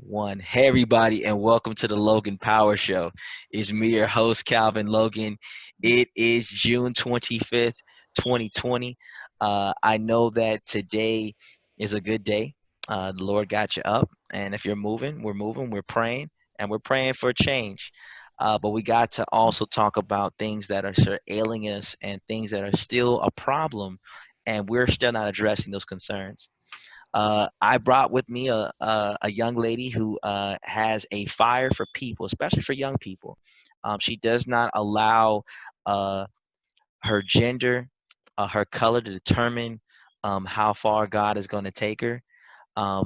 one. Hey, everybody, and welcome to the Logan Power Show. It's me, your host, Calvin Logan. It is June 25th, 2020. I know that today is a good day. The Lord got you up, and if you're moving, we're praying, and we're praying for change. But we got to also talk about things that are sort of ailing us and things that are still a problem, and we're still not addressing those concerns. I brought with me a young lady who has a fire for people, especially for young people. She does not allow uh, her gender, her color to determine how far God is going to take her.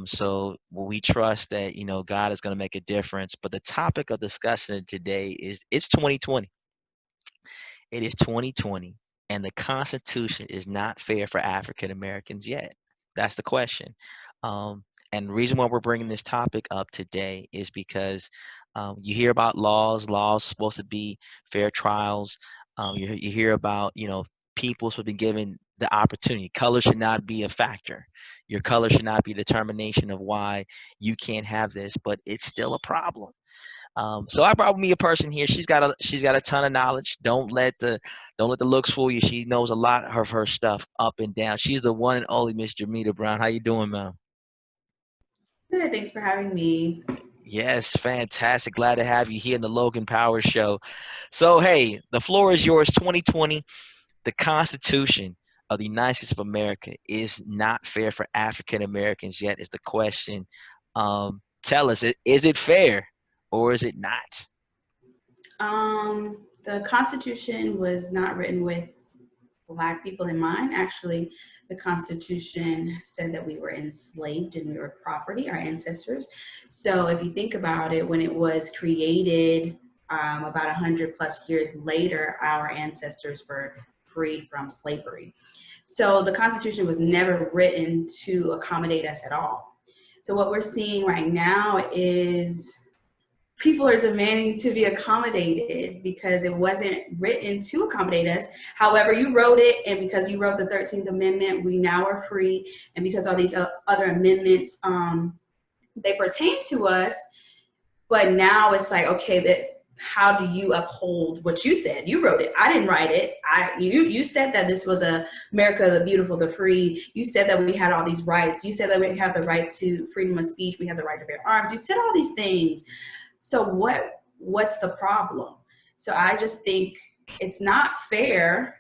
So we trust that God is going to make a difference. But the topic of discussion today is it's 2020. It is 2020, and the Constitution is not fair for African Americans yet. That's the question. And the reason why we're bringing this topic up today is because you hear about laws supposed to be fair trials. You hear about, people supposed to be given the opportunity. Color should not be a factor. Your color should not be determination of why you can't have this, but it's still a problem. So I brought me a person here. She's got a ton of knowledge. Don't let the looks fool you. She knows a lot of her stuff up and down. She's the one and only Miss Jamita Brown. How you doing, ma'am? Good. Thanks for having me. Yes, fantastic. Glad to have you here in the Logan Power Show. So hey, the floor is yours. 2020. The Constitution of the United States of America is not fair for African Americans yet. Is the question. Tell us, is it fair or is it not? The Constitution was not written with Black people in mind. Actually, the Constitution said that we were enslaved and we were property, our ancestors. So, if you think about it, when it was created about 100 plus years later, our ancestors were freed from slavery. So, the Constitution was never written to accommodate us at all. So, what we're seeing right now is people are demanding to be accommodated because it wasn't written to accommodate us. However, you wrote it, and because you wrote the 13th Amendment, we now are free. And because all these other amendments, they pertain to us, but now it's like, okay, that how do you uphold what you said? You wrote it. I didn't write it. You said that this was America the beautiful, the free. You said that we had all these rights. You said that we have the right to freedom of speech. We have the right to bear arms. You said all these things. So what's the problem? So I just think it's not fair,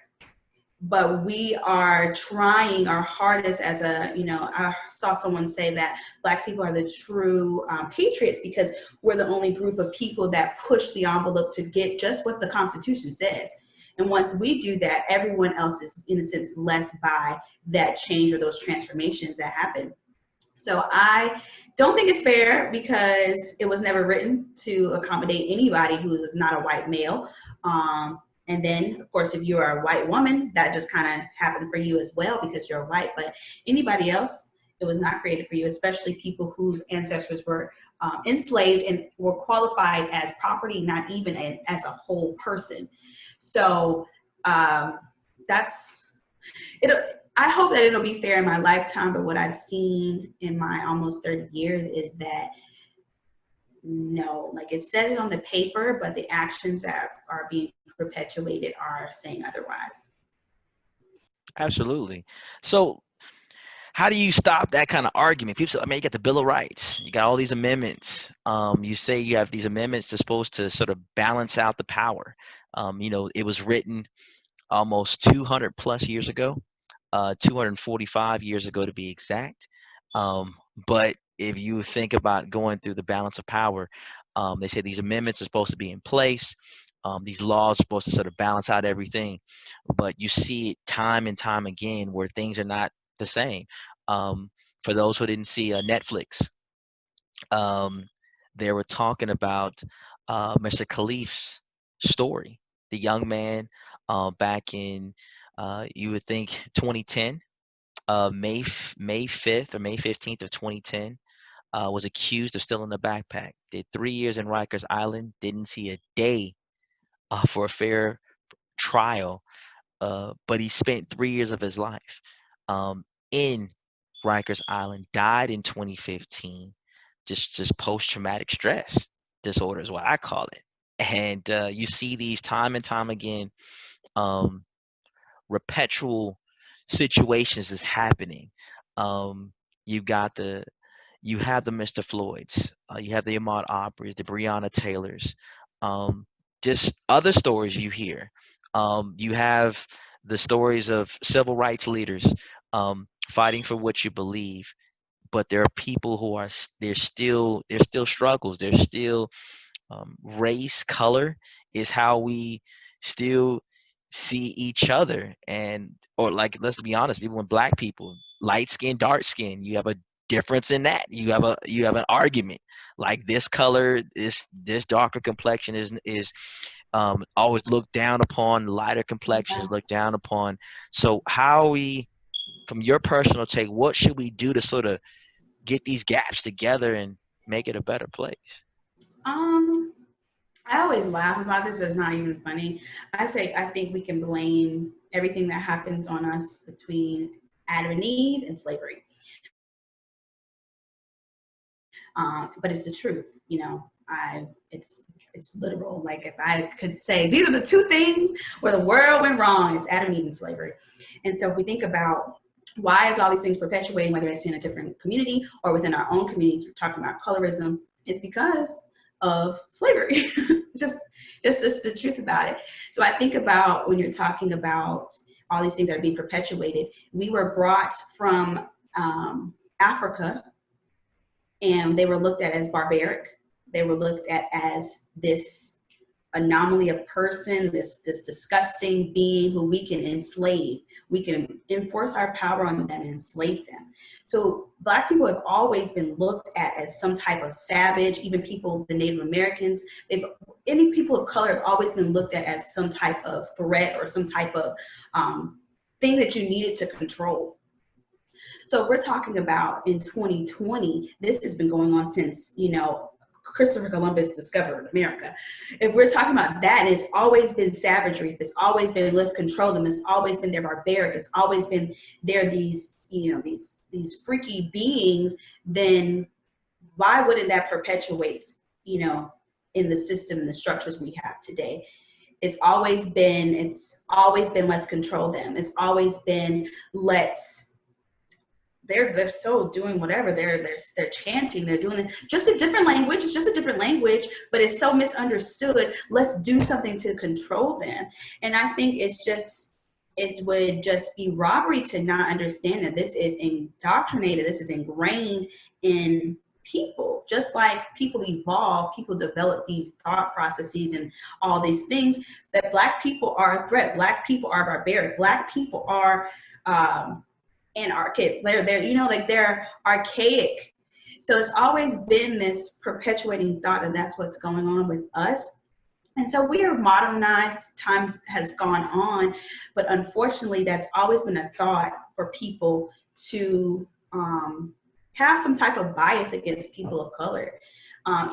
but we are trying our hardest I saw someone say that Black people are the true patriots because we're the only group of people that push the envelope to get just what the Constitution says. And once we do that, everyone else is, in a sense, blessed by that change or those transformations that happen. So I don't think it's fair because it was never written to accommodate anybody who was not a white male. And then, of course, if you're a white woman, that just kind of happened for you as well because you're white. But anybody else, it was not created for you, especially people whose ancestors were enslaved and were qualified as property, not even as a whole person. So that's it. I hope that it'll be fair in my lifetime, but what I've seen in my almost 30 years is that no, like it says it on the paper, but the actions that are being perpetuated are saying otherwise. Absolutely. So how do you stop that kind of argument? People say, I mean, you got the Bill of Rights, you got all these amendments. You say you have these amendments that's supposed to sort of balance out the power. It was written almost 200 plus years ago, 245 years ago to be exact. But if you think about going through the balance of power, they say these amendments are supposed to be in place. These laws are supposed to sort of balance out everything, but you see it time and time again where things are not the same. For those who didn't see Netflix, um, they were talking about Mr. Khalif's story, the young man back in you would think 2010, May 5th or May 15th of 2010, was accused of stealing a backpack. Did 3 years in Rikers Island, didn't see a day for a fair trial, but he spent 3 years of his life in Rikers Island, died in 2015. just post-traumatic stress disorder is what I call it. And you see these time and time again, um, perpetual situations is happening. Um, you got the you have the Mr. Floyds, you have the Ahmaud Arbery's, the Breonna Taylors, um, just other stories you hear. You have the stories of civil rights leaders fighting for what you believe, but there are people who are there's still struggles. There's still race, color is how we still see each other. And or like, let's be honest, even with black people, light skin, dark skin, you have a difference in that. You have an argument. Like this color, this darker complexion is always looked down upon, lighter Yeah. complexions looked down upon. So how we, from your personal take, what should we do to sort of get these gaps together and make it a better place? Um, I always laugh about this, but it's not even funny. I say I think we can blame everything that happens on us between Adam and Eve and slavery. But it's the truth, you know. It's literal. Like if I could say these are the two things where the world went wrong, it's Adam and Eve and slavery. And so if we think about why is all these things perpetuating, whether it's in a different community or within our own communities, we're talking about colorism, it's because of slavery. just this the truth about it. So I think about when you're talking about all these things that are being perpetuated, we were brought from Africa, and they were looked at as barbaric. They were looked at as this anomaly of person, this disgusting being who we can enslave. We can enforce our power on them and enslave them. So Black people have always been looked at as some type of savage. Even people, the Native Americans, any people of color have always been looked at as some type of threat or some type of thing that you needed to control. So we're talking about in 2020, this has been going on since, you know, Christopher Columbus discovered America. If we're talking about that, and it's always been savagery, it's always been let's control them, it's always been they're barbaric, it's always been they're these, you know, these freaky beings, then why wouldn't that perpetuate, you know, in the system and the structures we have today? It's always been let's control them. It's always been let's they're so doing whatever they're chanting, they're doing it, just a different language. It's just a different language, but it's so misunderstood. Let's do something to control them. And I think it would just be robbery to not understand that this is indoctrinated, this is ingrained in people. Just like people evolve, people develop these thought processes and all these things, that Black people are a threat, Black people are barbaric, Black people are anarchic, they're you know, like they're archaic. So it's always been this perpetuating thought that that's what's going on with us. And so we are modernized, times has gone on, but unfortunately that's always been a thought for people to have some type of bias against people of color.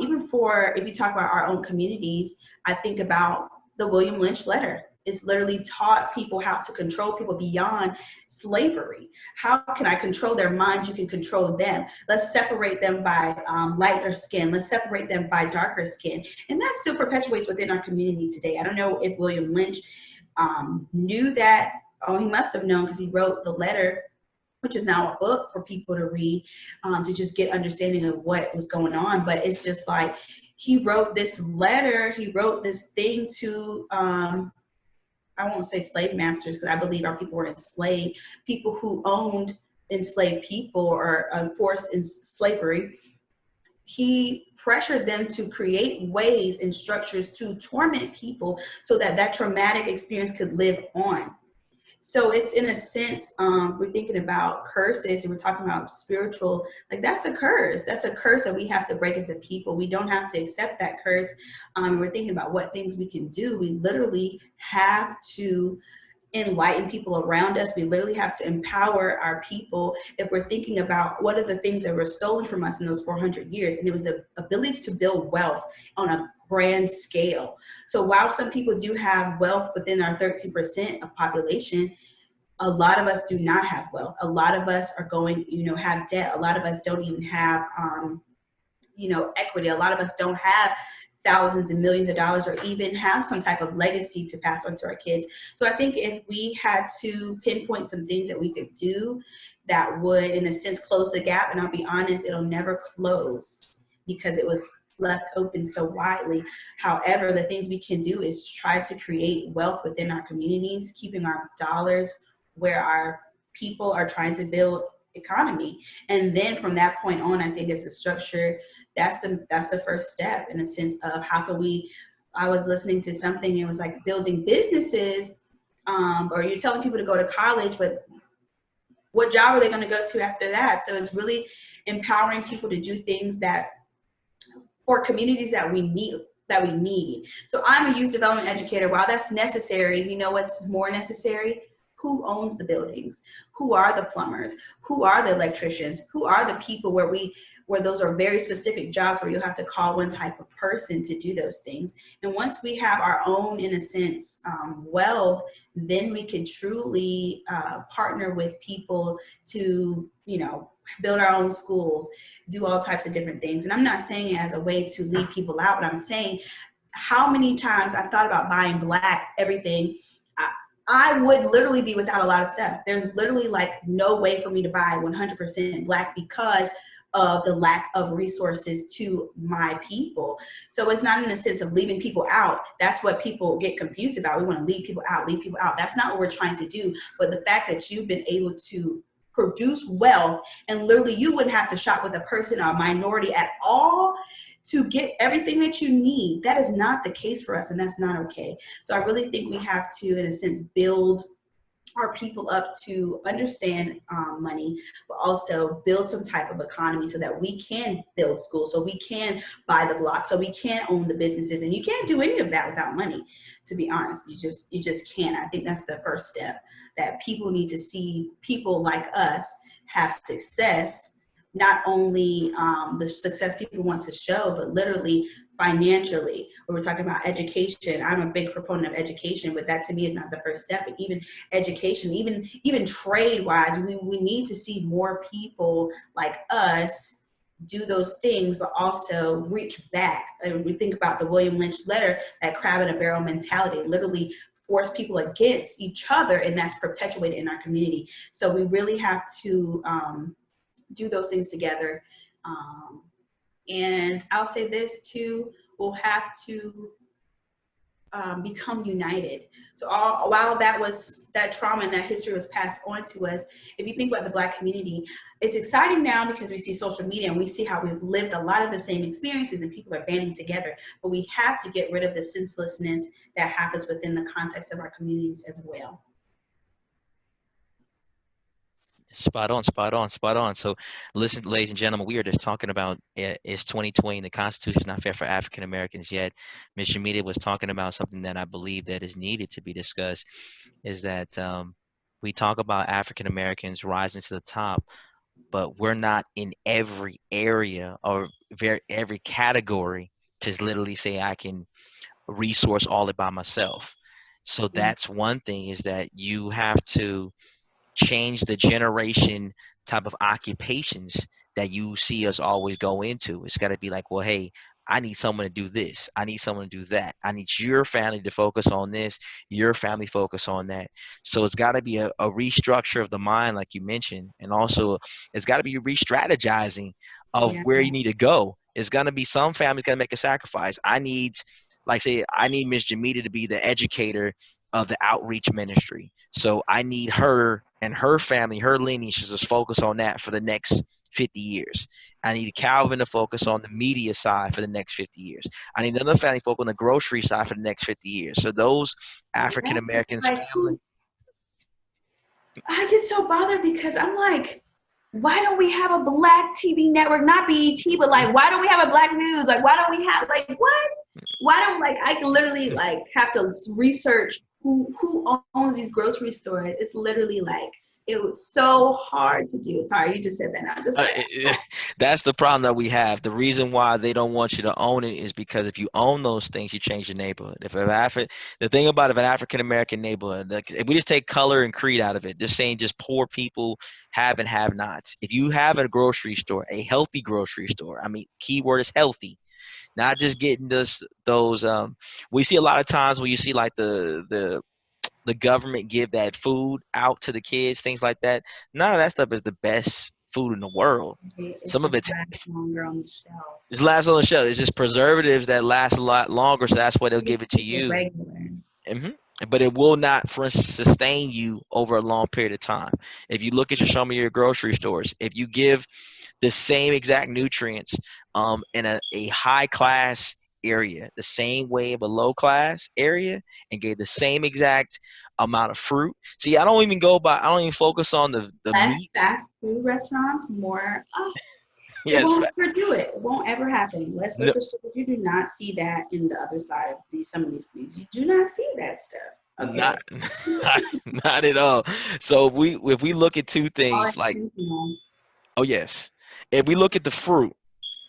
Even for, if you talk about our own communities, I think about the William Lynch letter. It's literally taught people how to control people beyond slavery. How can I control their minds? You can control them. Let's separate them by lighter skin. Let's separate them by darker skin. And that still perpetuates within our community today. I don't know if William Lynch knew that. Oh, he must have known, because he wrote the letter, which is now a book for people to read, to just get understanding of what was going on. But it's just like, he wrote this letter, he wrote this thing to, I won't say slave masters, because I believe our people were enslaved, people who owned enslaved people or forced in slavery. He pressured them to create ways and structures to torment people so that that traumatic experience could live on. So it's, in a sense, we're thinking about curses, and we're talking about spiritual, like that's a curse. That's a curse that we have to break as a people. We don't have to accept that curse. We're thinking about what things we can do. We literally have to enlighten people around us. We literally have to empower our people. If we're thinking about what are the things that were stolen from us in those 400 years, and it was the ability to build wealth on a grand scale. So while some people do have wealth within our 13% of population, a lot of us do not have wealth. A lot of us are going, you know, have debt. A lot of us don't even have equity. A lot of us don't have thousands and millions of dollars or even have some type of legacy to pass on to our kids. So I think if we had to pinpoint some things that we could do that would, in a sense, close the gap, and I'll be honest, it'll never close because it was left open so widely. However, the things we can do is try to create wealth within our communities, keeping our dollars where our people are trying to build economy. And then from that point on, I think it's a structure. That's the first step, in a sense of how can we, I was listening to something, it was like building businesses, or you're telling people to go to college, but what job are they going to go to after that? So it's really empowering people to do things that for communities that we need. So I'm a youth development educator. While that's necessary, you know what's more necessary? Who owns the buildings? Who are the plumbers? Who are the electricians? Who are the people where those are very specific jobs where you'll have to call one type of person to do those things. And once we have our own, in a sense, wealth, then we can truly partner with people to, build our own schools, do all types of different things. And I'm not saying it as a way to leave people out, but I'm saying how many times I've thought about buying Black everything. I would literally be without a lot of stuff. There's literally like no way for me to buy 100% Black because of the lack of resources to my people. So it's not in a sense of leaving people out. That's what people get confused about. We want to leave people out. That's not what we're trying to do. But the fact that you've been able to produce wealth and literally you wouldn't have to shop with a person or a minority at all to get everything that you need. That is not the case for us, and that's not okay. So I really think we have to, in a sense, build our people up to understand money, but also build some type of economy so that we can build schools, so we can buy the block, so we can own the businesses. And you can't do any of that without money, to be honest. You just can't. I think that's the first step, that people need to see people like us have success, not only the success people want to show, but literally financially. When we're talking about education, I'm a big proponent of education, but that to me is not the first step. But even education, even trade-wise, we need to see more people like us do those things, but also reach back. And we think about the William Lynch letter, that crab in a barrel mentality, literally force people against each other, and that's perpetuated in our community. So we really have to do those things together. And I'll say this too, we'll have to become united. So while that trauma and that history was passed on to us, if you think about the Black community, it's exciting now because we see social media and we see how we've lived a lot of the same experiences and people are banding together, but we have to get rid of the senselessness that happens within the context of our communities as well. Spot on, spot on, spot on. So listen, ladies and gentlemen, we are just talking about it's 2020 and the Constitution is not fair for African Americans yet. Ms. Jamita was talking about something that I believe that is needed to be discussed, is that we talk about African Americans rising to the top, but we're not in every area or every category to literally say I can resource all it by myself. So that's one thing, is that you have to change the generation type of occupations that you see us always go into. It's got to be like, well, hey, I need someone to do this. I need someone to do that. I need your family to focus on this, your family focus on that. So it's got to be a restructure of the mind, like you mentioned. And also it's got to be re-strategizing of where you need to go. It's going to be some families got to make a sacrifice. I need Miss Jamita to be the educator of the outreach ministry. So I need her and her family, her lineage, to just focus on that for the next 50 years. I need Calvin to focus on the media side for the next 50 years. I need another family focus on the grocery side for the next 50 years. So those African Americans, I get so bothered because I'm like, why don't we have a Black TV network? Not BET, but like, why don't we have a Black news? Like, why don't we have, like, what? Why don't, like, I can literally, like, have to research who owns these grocery stores. It's literally like, it was so hard to do. Sorry, you just said that. And I just Uh, like, it- that's the problem that we have. The reason why they don't want you to own it is because if you own those things, you change the neighborhood. The thing about if an African American neighborhood, like, if we just take color and creed out of it, just saying just poor people have and have nots. If you have a grocery store, a healthy grocery store, I mean, keyword is healthy, not just getting those. We see a lot of times when you see like the government give that food out to the kids, things like that. None of that stuff is the best food in the world. it Some of just it's lasts longer on the shelf. it's last on the shelf. It's just preservatives that last a lot longer, so that's why they'll give it to The you. regular. hmm But it will not, for instance, sustain you over a long period of time. If you look at some of your grocery stores, if you give the same exact nutrients in a high class area, the same way of a low class area, and gave the same exact amount of fruit. See, I don't even focus on the Less meats. fast food restaurants, more. It Yes, won't ever do it. It won't ever happen. Less no, liquor stores. You do not see that in the other side of some of these communities. You do not see that stuff. not Okay. not at all. So if we look at two All things like, intentional. oh yes, if we look at the fruit,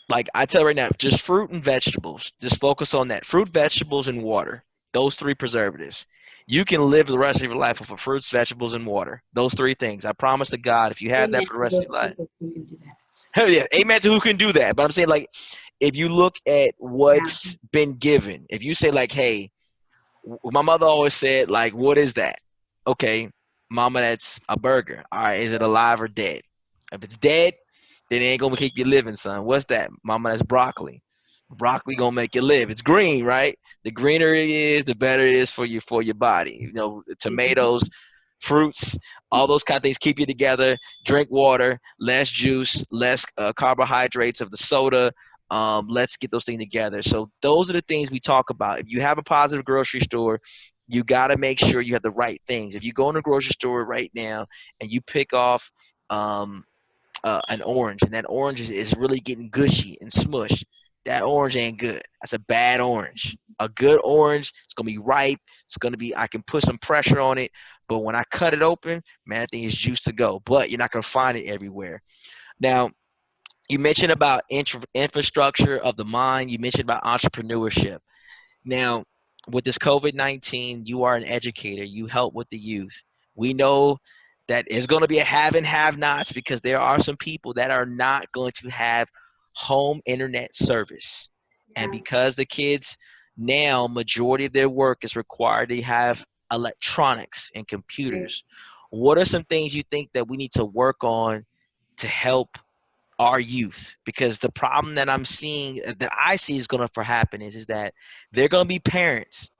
like I tell right now, just fruit and vegetables. Just focus on that. Fruit, vegetables, and water. Those three preservatives. You can live the rest of your life off of fruits, vegetables, and water. Those three things. I promise to God, if you have that Amen for the to rest of those your life, people who can do that. hell yeah, amen to who can do that. But I'm saying, like, if you look at Yeah. what's been given, if you say like, hey, my mother always said, like, what is that? Okay, mama, that's a burger. All right, is it alive or dead? If it's dead, then it ain't gonna keep you living, son. What's that? Mama, that's broccoli. Broccoli gonna make you live. It's green, right? The greener it is, the better it is for your body. You know, tomatoes, fruits, all those kind of things keep you together. Drink water, less juice, less carbohydrates of the soda. Let's get those things together. So those are the things we talk about. If you have a positive grocery store, you got to make sure you have the right things. If you go in a grocery store right now and you pick off um, an orange, and that orange is really getting gushy and smushed, that orange ain't good. That's a bad orange. A good orange, it's gonna be ripe. It's gonna be. I can put some pressure on it, but when I cut it open, man, that thing is juice to go. But you're not gonna find it everywhere. Now, you mentioned about infrastructure of the mind. You mentioned about entrepreneurship. Now, with this COVID-19, you are an educator. You help with the youth. We know that it's going to be a have and have nots because there are some people that are not going to have home internet service. And Yeah. because the kids now, majority of their work is required to have electronics and Right. computers. What are some things you think that we need to work on to help our youth? Because the problem that I'm seeing, that I see is going to happen is that they're going to be parents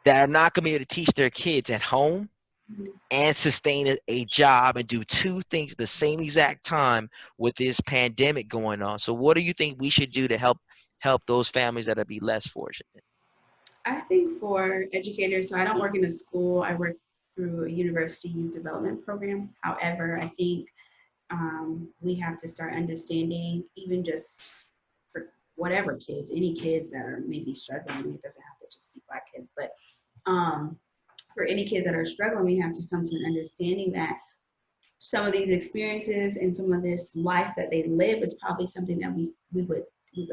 that are not going to be able to teach their kids at home Mhm. and sustain a job and do two things at the same exact time with this pandemic going on. So what do you think we should do to help those families that will be less fortunate? I think for educators, so I don't work in a school. I work through a university youth development program. However, I think we have to start understanding, even just for whatever kids, any kids that are maybe struggling. It doesn't have to just be Black kids, but um, for any kids that are struggling, we have to come to an understanding that some of these experiences and some of this life that they live is probably something that we would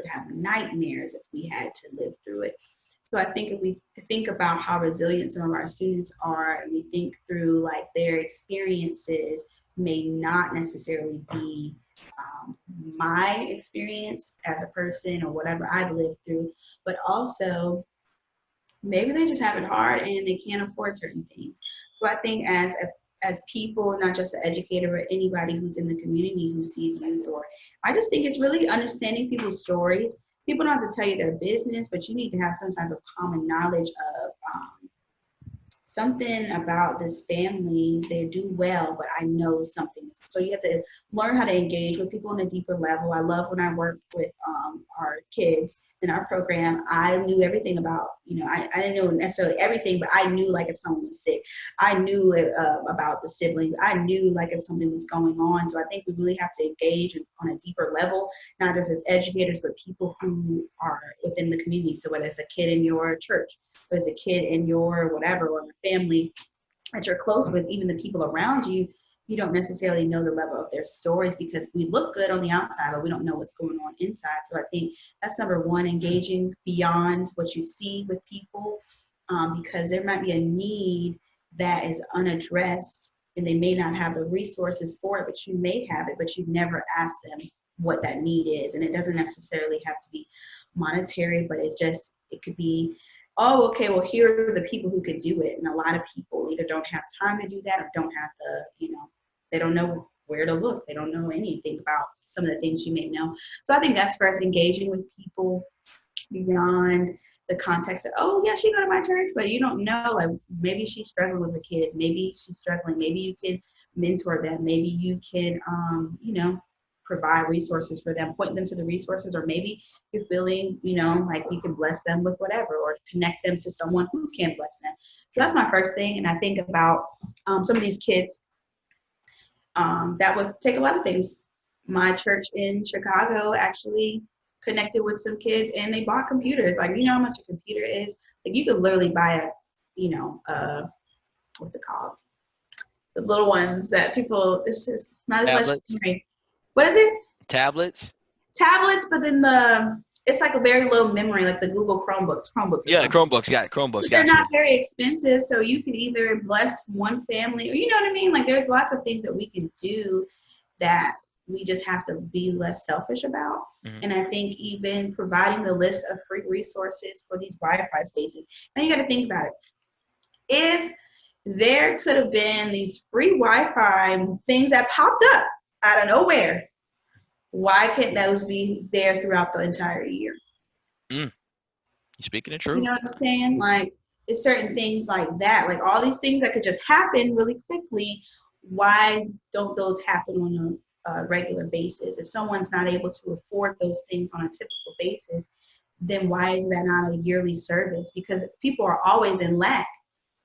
have nightmares if we had to live through it. So I think if we think about how resilient some of our students are, and we think through like their experiences may not necessarily be my experience as a person or whatever I've lived through, but also maybe they just have it hard and they can't afford certain things. So I think as people, not just an educator, but anybody who's in the community who sees youth, or I just think it's really understanding people's stories. People don't have to tell you their business, but you need to have some type of common knowledge of something about this family. They do well, but I know something. So you have to learn how to engage with people on a deeper level. I love when I work with our kids in our program. I knew everything about, I didn't know necessarily everything, but I knew like if someone was sick. I knew about the siblings. I knew like if something was going on. So I think we really have to engage on a deeper level, not just as educators, but people who are within the community. So whether it's a kid in your church, as a kid in your whatever or a family, that you're close with, even the people around you, you don't necessarily know the level of their stories because we look good on the outside, but we don't know what's going on inside. So I think that's number one, engaging beyond what you see with people, because there might be a need that is unaddressed and they may not have the resources for it, but you may have it, but you've never asked them what that need is. And it doesn't necessarily have to be monetary, but it could be, oh, okay, well, here are the people who could do it. And a lot of people either don't have time to do that or don't have they don't know where to look. They don't know anything about some of the things you may know. So I think that's first, engaging with people beyond the context of, oh yeah, she go to my church, but you don't know, like maybe she's struggling with her kids, maybe she's struggling, maybe you can mentor them, maybe you can provide resources for them, point them to the resources, or maybe you're feeling, like you can bless them with whatever, or connect them to someone who can bless them. So that's my first thing. And I think about some of these kids that would take a lot of things. My church in Chicago actually connected with some kids and they bought computers. Like, you know how much a computer is? Like, you could literally buy what's it called? The little ones that people, this is not as much. Tablets. What is it? Tablets. Tablets, but then it's like a very low memory, like the Google Chromebooks. Yeah, Chromebooks. Got it. Chromebooks. But they're Got you. not very expensive, so you can either bless one family, or you know what I mean? Like, there's lots of things that we can do that we just have to be less selfish about. Mm-hmm. And I think even providing the list of free resources for these Wi-Fi spaces. Now you got to think about it. If there could have been these free Wi-Fi things that popped up out of nowhere, why can't those be there throughout the entire year? You're speaking the truth. You know what I'm saying? Like, it's certain things like that. Like, all these things that could just happen really quickly. Why don't those happen on a regular basis? If someone's not able to afford those things on a typical basis, then why is that not a yearly service? Because people are always in lack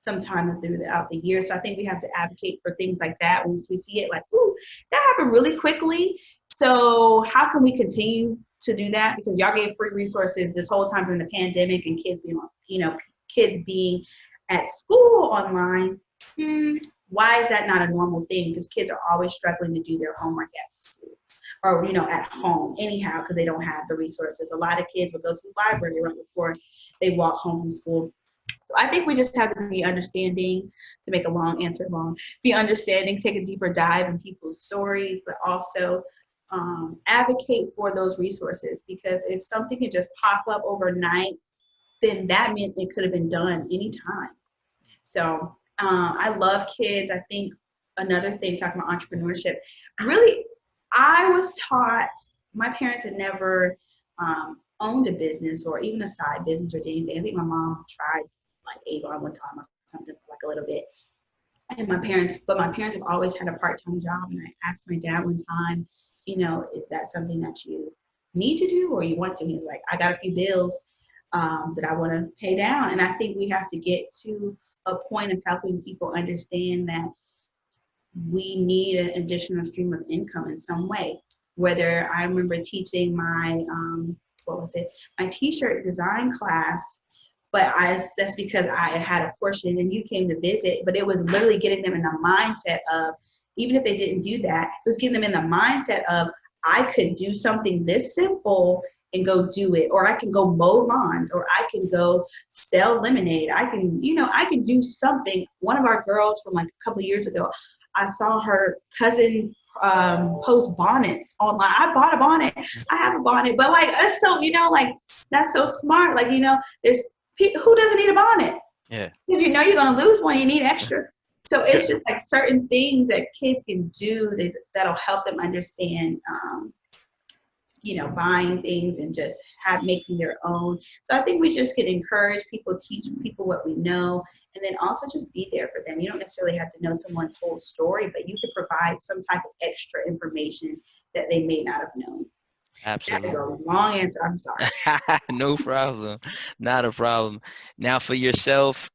sometime throughout the year. So I think we have to advocate for things like that once we see it, like, ooh, that happened really quickly. So how can we continue to do that? Because y'all gave free resources this whole time during the pandemic and kids being at school online. Why is that not a normal thing? Because kids are always struggling to do their homework at school or, at home anyhow, because they don't have the resources. A lot of kids would go to the library right before they walk home from school. So I think we just have to be understanding, to make a long answer long, be understanding, take a deeper dive in people's stories, but also advocate for those resources. Because if something could just pop up overnight, then that meant it could have been done anytime. So I love kids. I think another thing, talking about entrepreneurship, really, I was taught, my parents had never owned a business or even a side business or did anything. I think my mom tried like Avon one time or something, like a little bit. And my parents have always had a part-time job. And I asked my dad one time, is that something that you need to do or you want to? He's like, I got a few bills that I want to pay down. And I think we have to get to a point of helping people understand that we need an additional stream of income in some way. Whether I remember teaching my, my t-shirt design class, but that's because I had a portion and you came to visit, but it was literally getting them in the mindset of, even if they didn't do that, it was getting them in the mindset of, I could do something this simple and go do it, or I can go mow lawns, or I can go sell lemonade. I can do something. One of our girls from like a couple of years ago, I saw her cousin post bonnets online. I bought a bonnet. I have a bonnet, but like, that's so, that's so smart. Like, there's who doesn't need a bonnet? Yeah. Because you're going to lose one, you need extra. So it's just like certain things that kids can do that'll help them understand, buying things and just making their own. So I think we just can encourage people, teach people what we know, and then also just be there for them. You don't necessarily have to know someone's whole story, but you can provide some type of extra information that they may not have known. Absolutely. That is a long answer. I'm sorry. No problem. Not a problem. Now for yourself,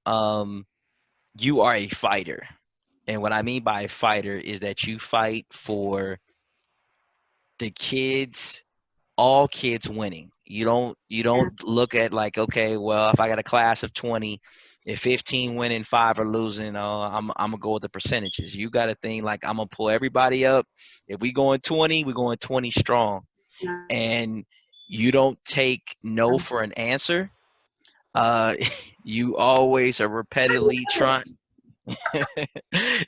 you are a fighter. And what I mean by a fighter is that you fight for the kids, all kids winning. You don't look at like, okay, well, if I got a class of 20 If 15 winning, 5 are losing, I'm gonna go with the percentages. You got to think like I'm gonna pull everybody up. If we going 20, we're going 20 strong, and you don't take no for an answer. Uh, you always are repetitively trying.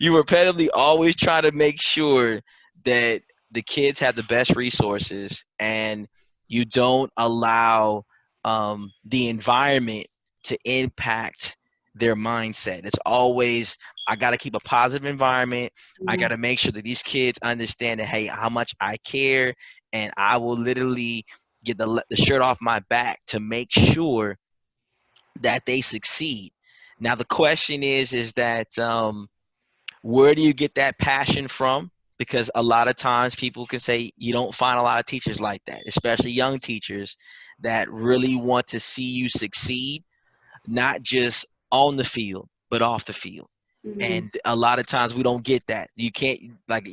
You repetitively always try to make sure that the kids have the best resources, and you don't allow the environment to impact their mindset. It's always, I got to keep a positive environment. I got to make sure that these kids understand that, hey, how much I care, and I will literally get the shirt off my back to make sure that they succeed. Now the question is that where do you get that passion from? Because a lot of times people can say you don't find a lot of teachers like that, especially young teachers that really want to see you succeed, not just on the field, but off the field. Mm-hmm. And a lot of times we don't get that. You can't like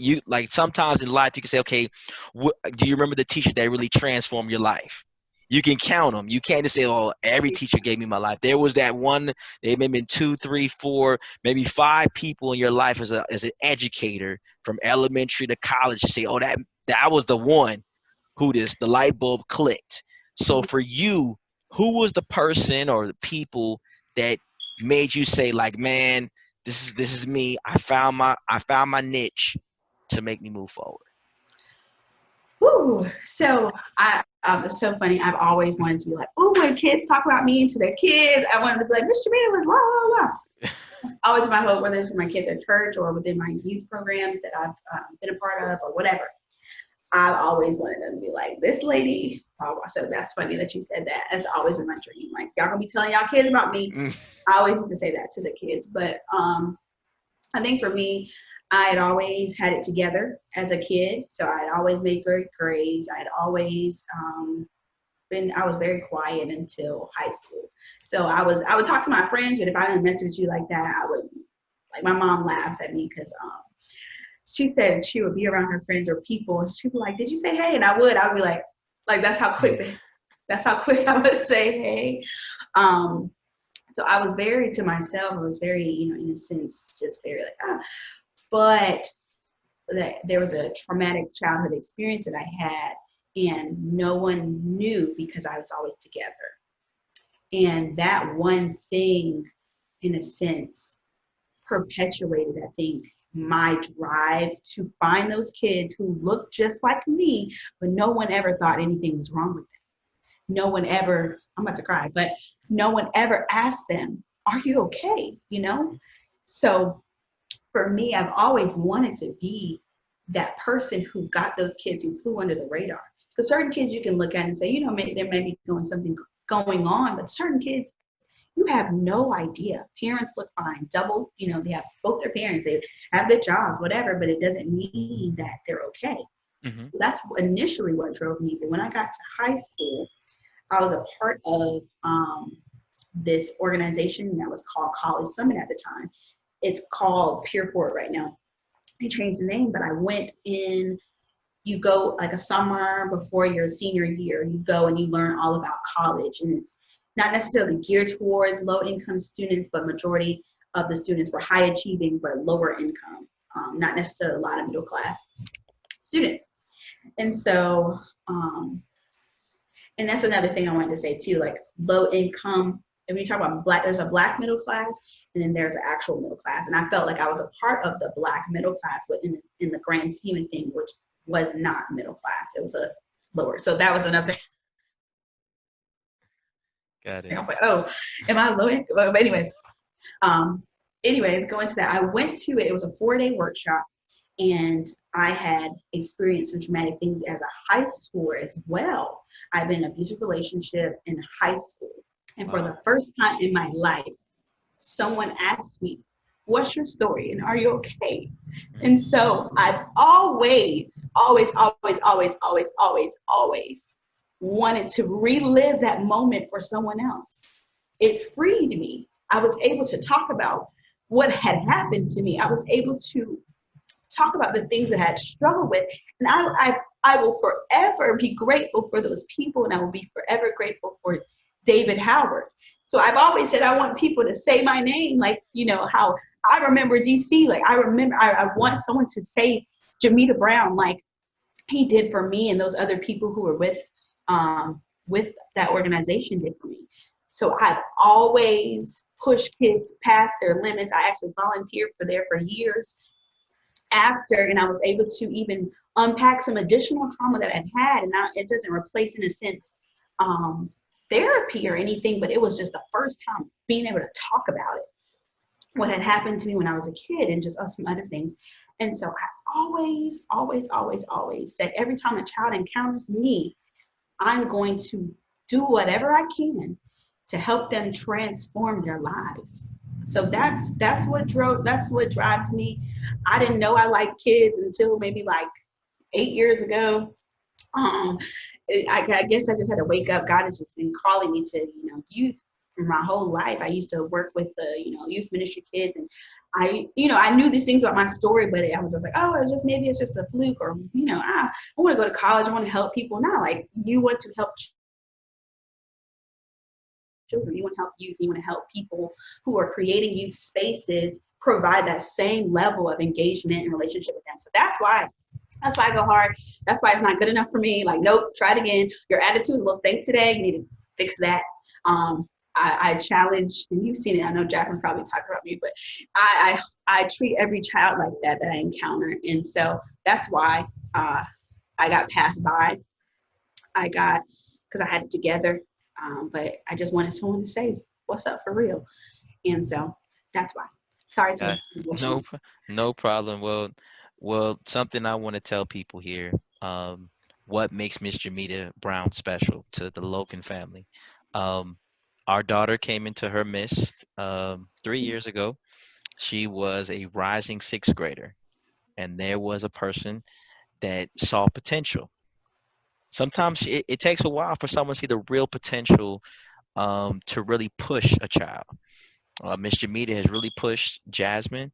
sometimes in life you can say, okay, do you remember the teacher that really transformed your life? You can count them. You can't just say, oh, every teacher gave me my life. There was that one. There may have been 2, 3, 4, maybe 5 people in your life as an educator from elementary to college to say, oh, that was the one who the light bulb clicked. So for you, who was the person or the people that made you say like, man, this is me. I found my niche to make me move forward. Woo. So it's so funny. I've always wanted to be like, oh, when kids talk about me to their kids, I wanted to be like, Mr. Jamita was la la la. That's always my hope, whether it's for my kids at church or within my youth programs that I've been a part of or whatever. I've always wanted them to be like, this lady. Oh, so that's funny that you said that. That's always been my dream. Like, y'all gonna be telling y'all kids about me. I always used to say that to the kids. But I think for me, I had always had it together as a kid. So I'd always made great grades. I'd always I was very quiet until high school. So I would talk to my friends, but if I didn't message you like that, I would, like, my mom laughs at me because she said she would be around her friends or people, and she'd be like, "Did you say hey?" And I would be like that's how quick I would say hey. So I was very to myself. I was very, in a sense, just very like But there was a traumatic childhood experience that I had, and no one knew because I was always together. And that one thing, in a sense, perpetuated, I think, my drive to find those kids who looked just like me, but no one ever thought anything was wrong with them. No one ever, I'm about to cry, but no one ever asked them, are you okay? So for me, I've always wanted to be that person who got those kids who flew under the radar. Because certain kids you can look at and say, there may be something going on, but certain kids, you have no idea. Parents look fine, double, they have both their parents, they have good jobs, whatever, but it doesn't mean that they're okay. Mm-hmm. So that's initially what drove me. But when I got to high school, I was a part of this organization that was called College Summit at the time. It's called Peer Forward right now. I changed the name, but I went in. You go like a summer before your senior year, you go and you learn all about college, and it's not necessarily geared towards low-income students, but majority of the students were high achieving but lower income, not necessarily a lot of middle class students. And so, and that's another thing I wanted to say too, like low income. If you talk about black, there's a black middle class, and then there's an actual middle class. And I felt like I was a part of the black middle class, but in the grand scheme of things, which was not middle class. It was a lower. So that was another thing. Got it. I was like, oh, am I low income? But anyways, going to that, I went to it. It was a 4-day workshop, and I had experienced some traumatic things as a high schooler as well. I've been in an abusive relationship in high school. And for the first time in my life, someone asked me, what's your story? And are you okay? And so I've always wanted to relive that moment for someone else. It freed me. I was able to talk about what had happened to me. I was able to talk about the things that I had struggled with. And I will forever be grateful for those people, and I will be forever grateful for David Howard. So I've always said I want people to say my name, like, how I remember DC. Like, I want someone to say Jamita Brown, like he did for me, and those other people who were with that organization did for me. So I've always pushed kids past their limits. I actually volunteered for there for years after, and I was able to even unpack some additional trauma that I'd had. And now it doesn't replace, in a sense, um, therapy or anything, but it was just the first time being able to talk about it, what had happened to me when I was a kid, and just some other things. And so I always, always, always, always said, every time a child encounters me, I'm going to do whatever I can to help them transform their lives. So that's what drives me. I didn't know I liked kids until maybe like 8 years ago. Um, I guess I just had to wake up. God has just been calling me to, youth for my whole life. I used to work with the, youth ministry kids, and I knew these things about my story, but I was just like, oh, maybe it's just a fluke, or, I want to go to college. I want to help people. Now, like, you want to help children, you want to help youth, you want to help people who are creating youth spaces provide that same level of engagement and relationship with them. So that's why I go hard. That's why it's not good enough for me. Like, nope, try it again. Your attitude is a little stank today. You need to fix that. I challenge, and you've seen it. I know Jasmine probably talked about me, but I treat every child like that I encounter. And so that's why I got passed by. Because I had it together. But I just wanted someone to say, what's up for real? And so that's why. Sorry to Uh, be emotional. no, no problem. Well, something I want to tell people here. Um, what makes Miss Jamita Brown special to the Logan family? Um, our daughter came into her midst 3 years ago. She was a rising sixth grader, and there was a person that saw potential. Sometimes it takes a while for someone to see the real potential to really push a child. Miss Jamita has really pushed Jasmine,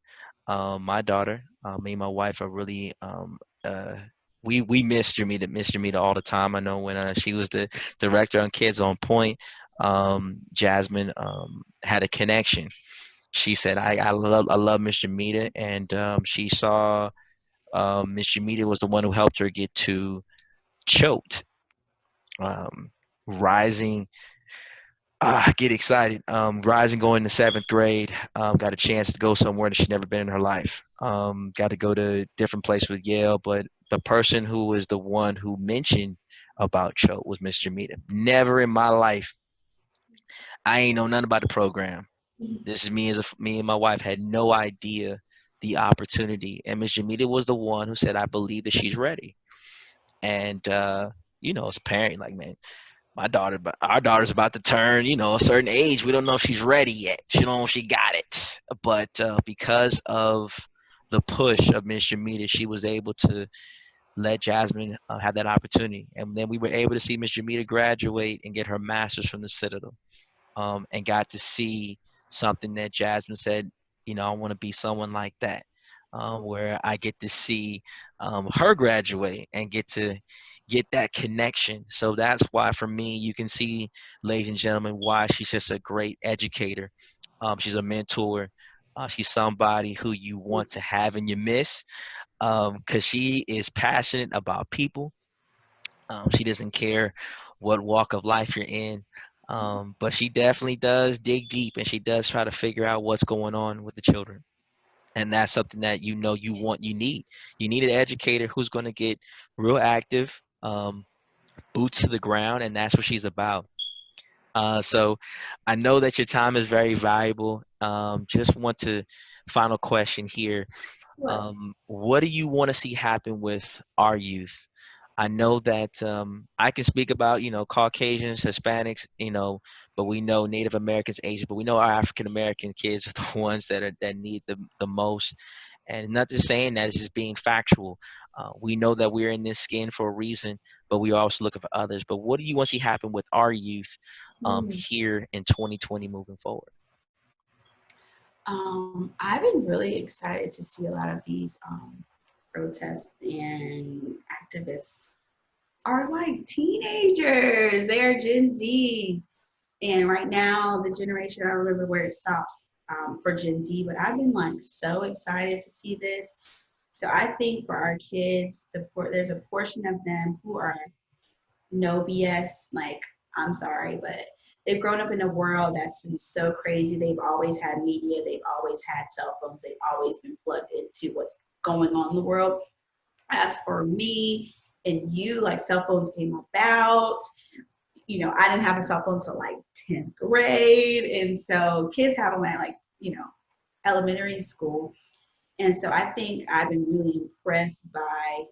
my daughter. Me and my wife are really uh, we miss Jamita all the time. I know when she was the director on Kids on Point, Jasmine had a connection. She said, I love Miss Jamita," and she saw Miss Jamita was the one who helped her get to choked, um, rising get excited. Rising going to seventh grade, got a chance to go somewhere that she'd never been in her life. Got to go to different places with Yale, but the person who was the one who mentioned about Choate was Miss Jamita. Never in my life, I ain't know nothing about the program. This is me and my wife had no idea the opportunity, and Miss Jamita was the one who said, "I believe that she's ready." And as a parent, like, man, but our daughter's about to turn, a certain age. We don't know if she's ready yet. She don't know if she got it. But because of the push of Miss Jamita, she was able to let Jasmine have that opportunity. And then we were able to see Miss Jamita graduate and get her master's from the Citadel, and got to see something that Jasmine said, I want to be someone like that, where I get to see her graduate and get to get that connection. So that's why, for me, you can see, ladies and gentlemen, why she's just a great educator. She's a mentor. She's somebody who you want to have in your midst, because she is passionate about people. She doesn't care what walk of life you're in, but she definitely does dig deep, and she does try to figure out what's going on with the children. And that's something that you need. You need an educator who's going to get real active, boots to the ground, and that's what she's about. So I know that your time is very valuable. Just want to final question here. What? What do you want to see happen with our youth? I know that I can speak about, Caucasians, Hispanics, but we know Native Americans, Asians, but we know our African American kids are the ones that need the most. And not just saying that, it's just being factual. We know that we're in this skin for a reason, but we are also looking for others. But what do you want to see happen with our youth Mm. here in 2020 moving forward? I've been really excited to see a lot of these protests, and activists are like teenagers. They are Gen Zs. And right now, the generation, I don't remember where it stops for Gen Z, but I've been like so excited to see this. So I think for our kids, there's a portion of them who are no BS. Like, I'm sorry, but they've grown up in a world that's been so crazy. They've always had media, they've always had cell phones, they've always been plugged into what's going on in the world. As for me and you, like cell phones came about. I didn't have a cell phone until like 10th grade. And so kids have them at like, elementary school. And so I think I've been really impressed by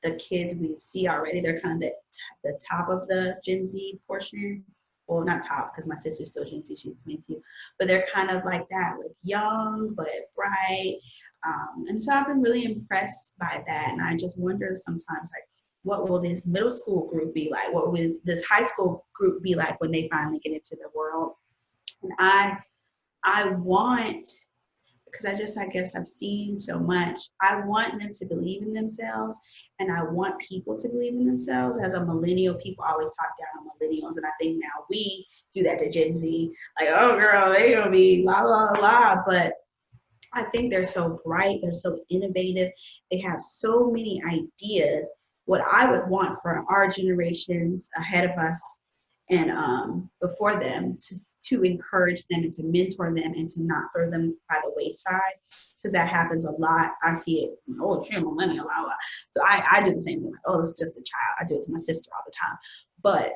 the kids we see already. They're kind of the top of the Gen Z portion. Well, not top because my sister's still Gen Z, she's 22, but they're kind of like that, like young but bright. And so I've been really impressed by that. And I just wonder sometimes, like, what will this middle school group be like? What will this high school group be like when they finally get into the world? And I want, because I guess I've seen so much. I want them to believe in themselves, and I want people to believe in themselves. As a millennial, people always talk down on millennials, and I think now we do that to Gen Z. Like, oh girl, they gonna be la la la. But I think they're so bright, they're so innovative, they have so many ideas. What I would want for our generations ahead of us and before them to encourage them and to mentor them and to not throw them by the wayside, because that happens a lot. I see it. Oh, you're a millennial, la la. So I do the same thing. Like, oh, it's just a child. I do it to my sister all the time. But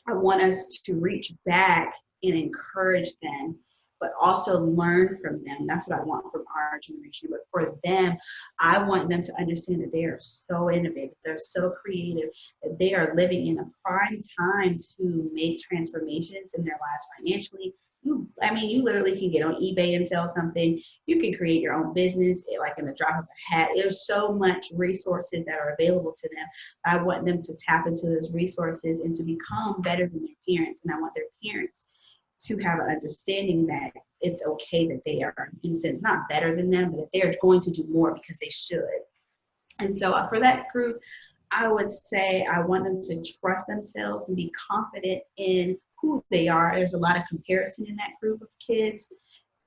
I want us to reach back and encourage them, but also learn from them. That's what I want from our generation. But for them, I want them to understand that they are so innovative, they're so creative, that they are living in a prime time to make transformations in their lives financially. You literally can get on eBay and sell something. You can create your own business, like in the drop of a hat. There's so much resources that are available to them. I want them to tap into those resources and to become better than their parents. And I want their parents to have an understanding that it's okay that they are, in a sense, not better than them, but that they're going to do more because they should. And so for that group, I would say I want them to trust themselves and be confident in who they are. There's a lot of comparison in that group of kids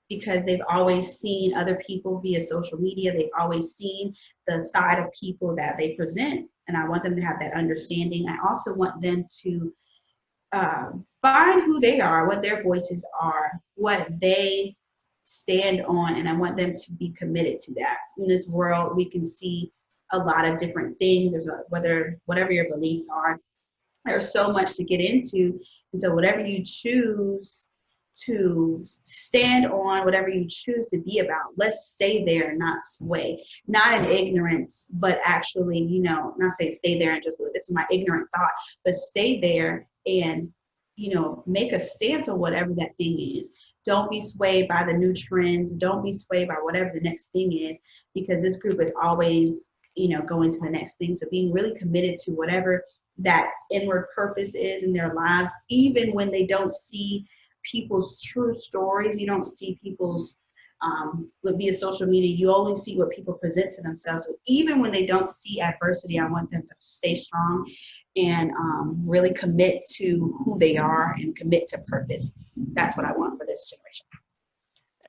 because they've always seen other people via social media. They've always seen the side of people that they present. And I want them to have that understanding. I also want them to find who they are, what their voices are, what they stand on, and I want them to be committed to that. In this world, we can see a lot of different things. Whatever your beliefs are, there's so much to get into, and so whatever you choose to stand on, whatever you choose to be about, let's stay there and not sway, not in ignorance, but actually, not saying stay there and just, this is my ignorant thought, but stay there and, make a stance on whatever that thing is. Don't be swayed by the new trends. Don't be swayed by whatever the next thing is, because this group is always, going to the next thing. So being really committed to whatever that inward purpose is in their lives, even when they don't see people's true stories. You don't see people's via social media. You only see what people present to themselves. So even when they don't see adversity, I want them to stay strong and really commit to who they are and commit to purpose. That's what I want for this generation.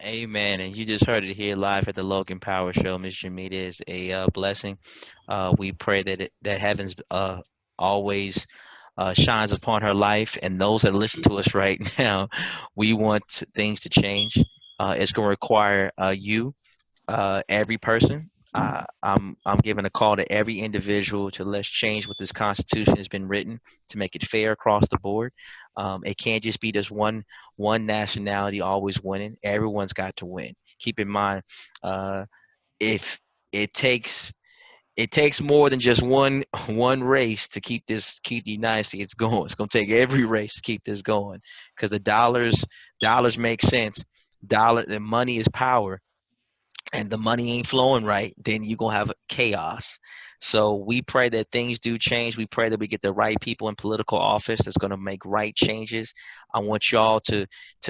Amen. And you just heard it here live at the Logan Power Show. Miss Jamita is a blessing. We pray that heavens always shines upon her life, and those that listen to us right now. We want things to change. It's going to require you, every person. I'm giving a call to every individual to let's change what this Constitution has been written to make it fair across the board. It can't just be this one nationality always winning. Everyone's got to win. Keep in mind, if it takes more than just one race to keep the United States going. It's gonna take every race to keep this going, because the dollars make sense. The money is power, and the money ain't flowing right, then you're gonna have chaos. So we pray that things do change. We pray that we get the right people in political office that's going to make right changes. I want y'all to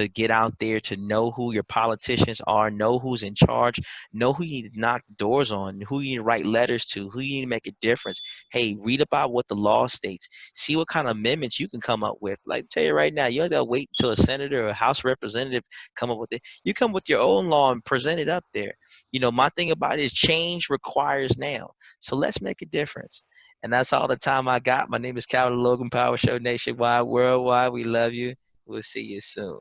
get out there, to know who your politicians are, know who's in charge, know who you need to knock doors on, who you need to write letters to, who you need to make a difference. Hey, read about what the law states. See what kind of amendments you can come up with. Like, tell you right now, you don't have to wait until a senator or a House representative come up with it. You come with your own law and present it up there. My thing about it is change requires now. So let's make a difference. And that's all the time I got. My name is Calvin, Logan Power Show, nationwide, worldwide. We love you. We'll see you soon.